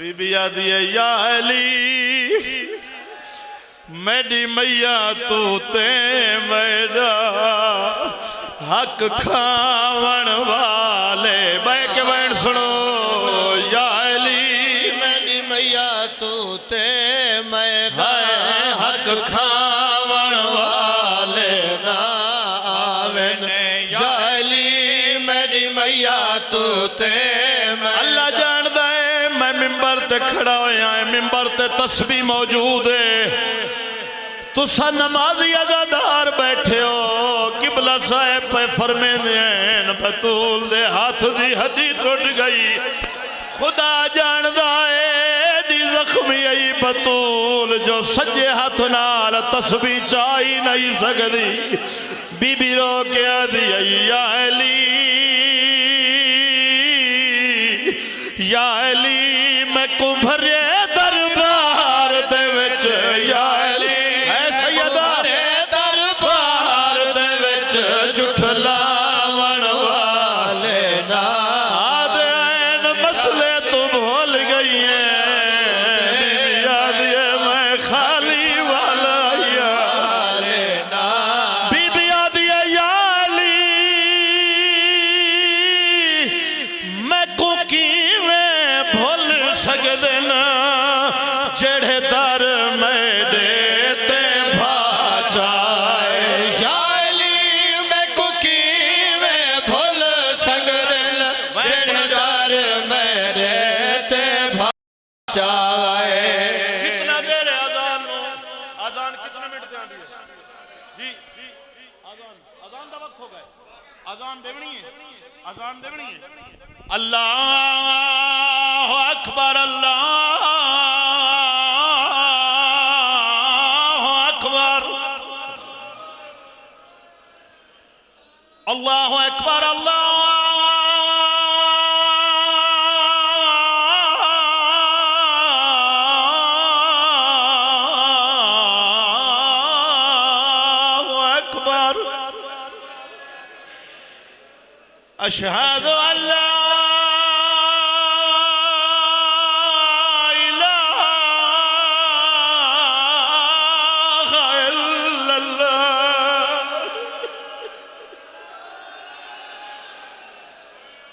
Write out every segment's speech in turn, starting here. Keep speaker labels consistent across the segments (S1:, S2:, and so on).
S1: be be آدھی ہے یا علی میری میاں تو تے میرا حق کھاون والے بے کے بین سنو یا علی
S2: میری میاں تو تے میرا
S1: حق کھاون والے
S2: نا آوین یا علی میری میاں تو تے
S1: اللہ جان دے میں ممبر تے کھڑا ہویا ہے ممبر تے تسبیح موجود ہے تسا نمازی عزادار بیٹھے ہو قبلہ صاحب پہ فرمے دین بطول دے ہاتھ دی ہڈی ٹوٹ گئی خدا جان دائے دی زخمی ای بطول جو سجے ہاتھ نال تسبیح چاہی نہیں سکتی بی بی رو کے آدھی یا علی یا علی میں کو بھرے دربار دے وچ یا علی اے سیدہ دربار دے وچ جھٹلاون والے نا آدھے این مسئلے تو بھول گئی ہیں یاد یہ میں خالی والا یا بی بی یاد یہ یا علی میں کو کیویں بھول سکدے نا جڑے در میرے تے بھاچائے
S2: یا علی میں کو کیویں بھول سکدے نا جڑے در میرے تے بھاچائے
S1: کتنا دیر ہے آذان نو آذان کتنے منٹ دے آن دیئے جی آذان دا وقت ہو گئے آذان دیونی ہے آذان دیونی ہے اللہ اکبر اللہ اکبر اللہ اکبر اللہ اکبر اشہد ان لا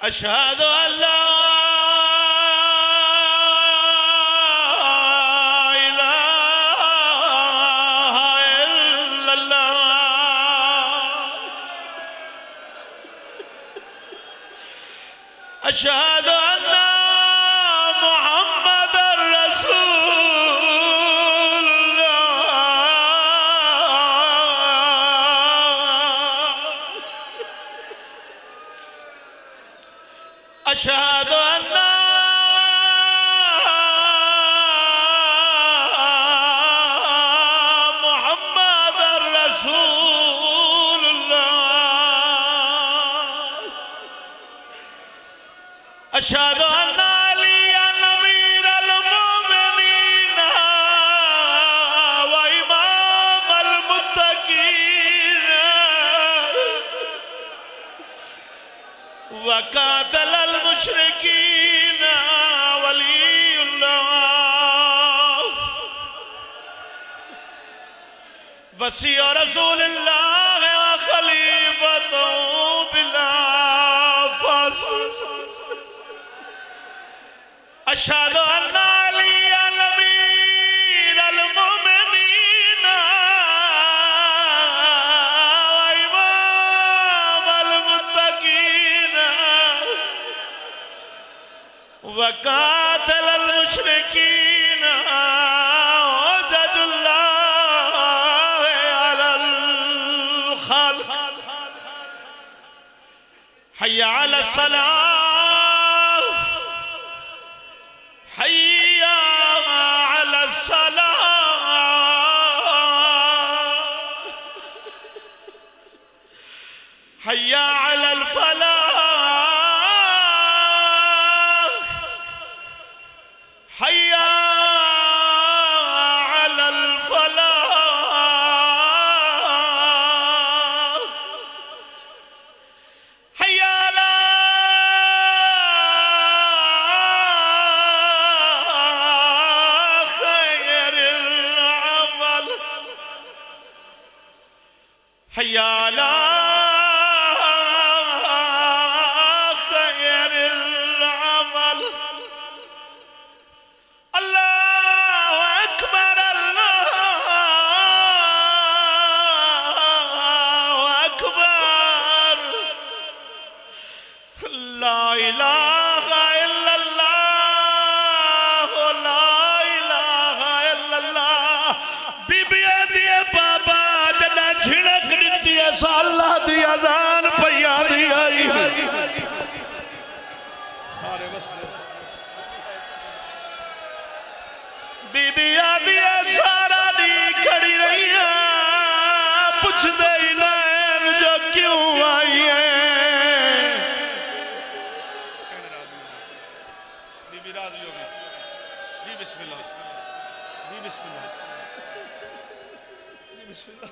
S1: أشهد أن لا إله إلا الله أشهد أن محمد رسول الله أشهد أن محمد رسول الله أشهد أن عليا أمير المؤمنين وإمام المتقين وقاتل المشركين ولي الله وصي رسول الله وخليفته بلا فصل أشهد أن عليا أمير المؤمنين وإمام المتقين وقاتل المشركين وجد الله على الخلق حي على الصلاة حي على الصلاة حي على الفلاح حي على الفلاح حي على یا لا خیر العمل اللہ اکبر اللہ اکبر لا الہ الا اللہ لا الہ الا اللہ بی بی آدھیے بابا جنہ جھڑک دیتی ہے سا اللہ دی اذان پیا دی آئی بی بی آدھیے سارا نہیں کھڑی رہی ہے پوچھ دے انہیں جو کیوں آئی ہے بی بی راضی ہو گئی جی بسم اللہ جی بسم اللہ جی بسم اللہ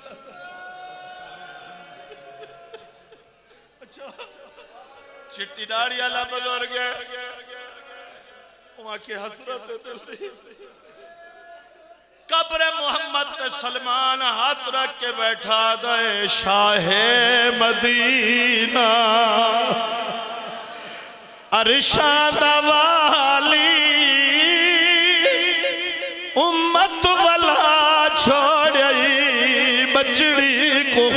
S1: اچھا چٹی ڈاڑی اللہ بزرگ ہے وہاں کی حسرت دل دی قبر محمد سلمان ہاتھ رکھ کے بیٹھا دے شاہ مدینہ ارشاد والی امت والا چھوڑی بچڑی کو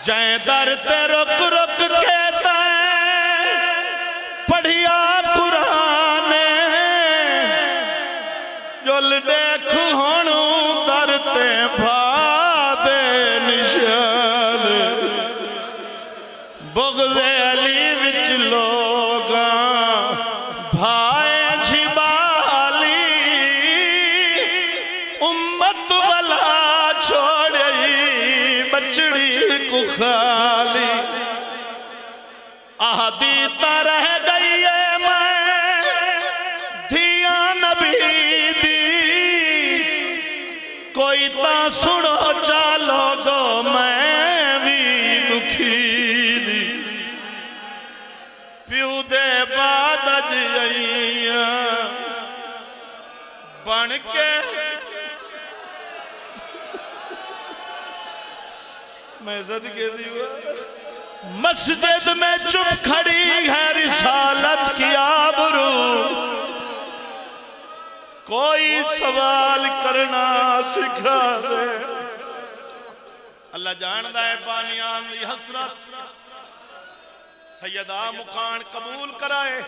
S1: جائیں در تے رک رک کہتا ہے پڑھیا قرآن جل دیکھ ہونوں در تے بھا دے نشان بغض علی وچ لوگاں بھائے جھبالی امت والا چھوڑی بچڑی کو خالی آہدی رہ گئی ہے میں دھیا نبی دی کوئی تا سنو چالو گو میں بھی دکھی دی پیو دے بعد جائیاں بن کے میں زد کے دیوا مسجد میں چپ کھڑی ہے رسالت کی آبرو کوئی سوال کرنا سکھا دے اللہ جاندہ ہے پانیان دی حسرت سیدہ مکان قبول کرائے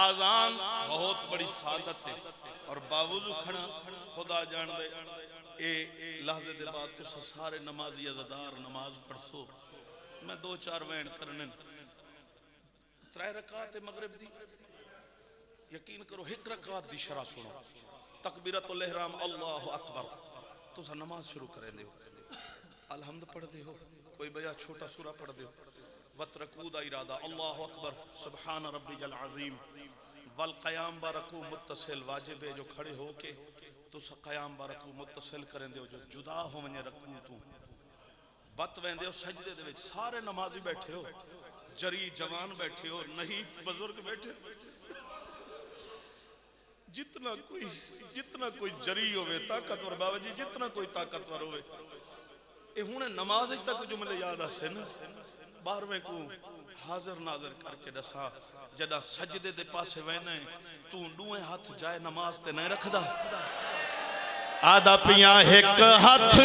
S1: آزان بہت بڑی سعادت ہے اور باوضو کھڑا خدا جاندہ اے لحظے دے بعد تو سارے نمازی عزدار نماز پڑھ سو میں دو چار وین کرنے ترائے رکعت مغرب دی یقین کرو ایک رکعت دی شرح سنو تکبیرت الاحرام اللہ اکبر تو سا نماز شروع کریں دے ہو الحمد پڑھ دے ہو کوئی بجا چھوٹا سورہ پڑھ دے ہو وَتْرَكُودَ ارادہ اللہ اکبر سبحان ربی العظیم والقیام بارکو متصل واجب ہے جو کھڑے ہو کے تو سا قیام بارکو متصل کریں دے ہو جو جدا ہو منہ رکھو تو بت وین دے ہو سجدے دے وچ سارے نمازی بیٹھے ہو جری جوان بیٹھے ہو نحیف بزرگ بیٹھے جتنا کوئی جری ہوئے طاقتور بابا جی جتنا کوئی طاقتور ہوئے اے ہونے نماز اچھ تک جملے یاد آسے نا بارویں کو حاضر ناظر کر کے دسا جدا سجدے دے پاسے وینے تو دوئے ہاتھ جائے نماز تے نہیں رکھ دا آدھا پیاں ایک ہاتھ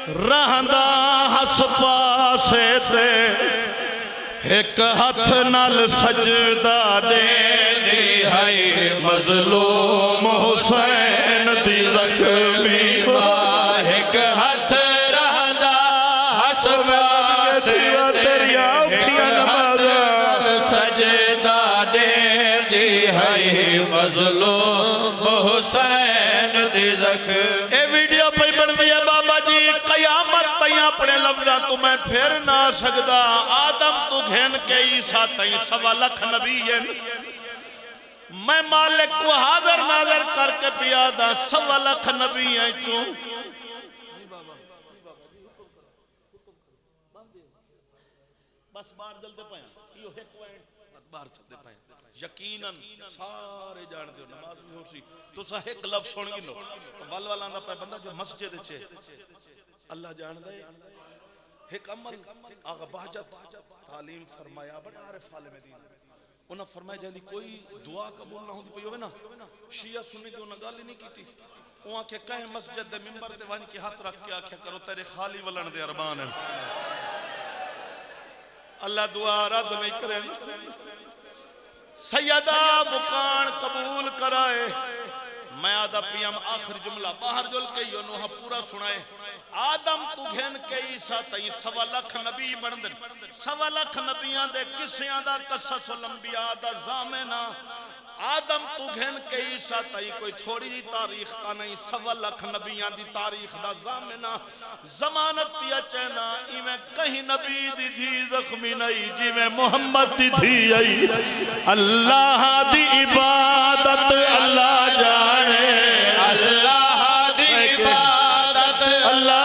S1: رہندہ ہس پاسے تے ایک ہاتھ نال سجدہ دے دی ہے مظلوم حسین دی زخمی
S2: ایک ہاتھ رہندہ ہس پاسے تے سجدہ دے دی ہے مظلوم حسین دی زخمی
S1: اے ویڈیو پہ بڑھ دیا بابا جی قیامت تیاں اپنے لفظہ تو میں پھر نہ سکدا آدم تو گھن کے عیسیٰ تیاں 1.25 لاکھ نبی ہیں میں مالک کو حاضر ناظر کر کے پیادا 1.25 لاکھ نبی ہیں چون بس بار جلدے پائیں یہ ایک وائن باہر چلتے پائیں یقیناً سارے جان دیو نماز بھی ہو سی تو سا ایک لفظ سن گی نو وال والاں دا پہ بندہ جو مسجد چھے اللہ جان دے ایک عمل آغا بہجت تعلیم فرمایا بڑے عارف عالم دین انہاں فرمایا جاندی کوئی دعا قبول نہ ہوندی پئی ہوئے نا شیعہ سنی دی انہاں گل ہی نہیں کیتی وہاں کے کہیں مسجد دے ممبر دے وانی کے ہاتھ رکھ کے آکھیا کرو تیرے خالی ولن دے ارمان ہیں اللہ دعا رد نہیں کرے سیدہ مکان قبول کرائے میں آدھا پیم آخر جملہ باہر جل کے یونوہا پورا سنائے آدم تو گھن کے عیسیٰ تئی 1.25 لاکھ نبی بندن 1.25 لاکھ نبیاں دے کسیاں دا قصص الانبیاء دا زامنہ آدم تو گھن کے عیسیٰ تئی کوئی تھوڑی دی تاریخ تا نہیں 1.25 لاکھ نبیاں دی تاریخ دا زامنہ زمانت پیا چہنا ایمیں کہیں نبی دی دھی زخمی نہیں جی میں محمد دی دھی آئی اللہ دی عبادت اللہ جانے
S2: اللہ دی عبادت
S1: اللہ